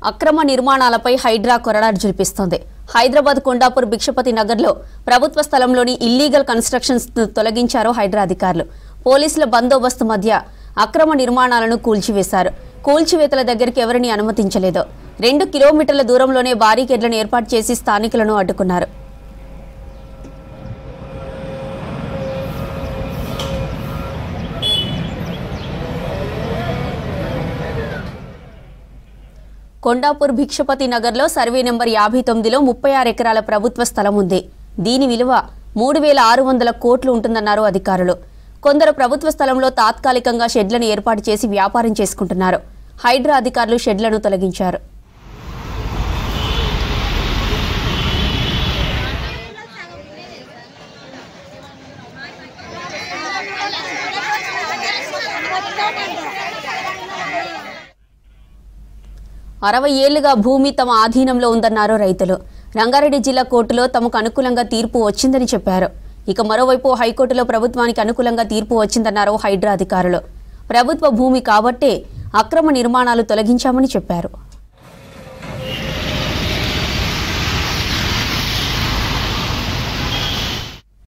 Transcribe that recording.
అక్రమ నిర్మాణాలపై హైడ్రా కొరడాడు జులిపిస్తోంది. హైదరాబాద్ కొండాపూర్ భిక్షపతి నగర్లో ప్రభుత్వ స్థలంలోని ఇల్లీగల్ కన్స్ట్రక్షన్స్ తొలగించారు హైడ్రా అధికారులు. పోలీసుల బందోబస్తు మధ్య అక్రమ నిర్మాణాలను కూల్చివేశారు. కూల్చివేతల దగ్గరికి ఎవరిని అనుమతించలేదు. 2 కిలోమీటర్ల దూరంలోనే బారికేడ్లను ఏర్పాటు చేసి స్థానికులను అడ్డుకున్నారు. కొండాపూర్ భిక్షపతి నగర్లో సర్వే నెంబర్ 59లో 36 ఎకరాల ప్రభుత్వ స్థలం ఉంది. దీని విలువ 3600 కోట్లు ఉంటుందన్నారు అధికారులు. కొందరు ప్రభుత్వ స్థలంలో తాత్కాలికంగా షెడ్లను ఏర్పాటు చేసి వ్యాపారం చేసుకుంటున్నారు. హైడ్రా అధికారులు షెడ్లను తొలగించారు. అరవై ఏళ్లుగా భూమి తమ ఆధీనంలో ఉందన్నారు రైతులు. రంగారెడ్డి జిల్లా కోర్టులో తమకు అనుకూలంగా తీర్పు వచ్చిందని చెప్పారు. ఇక మరోవైపు హైకోర్టులో ప్రభుత్వానికి అనుకూలంగా తీర్పు వచ్చిందన్నారు హైడ్రా అధికారులు. ప్రభుత్వ భూమి కాబట్టే అక్రమ నిర్మాణాలు తొలగించామని చెప్పారు.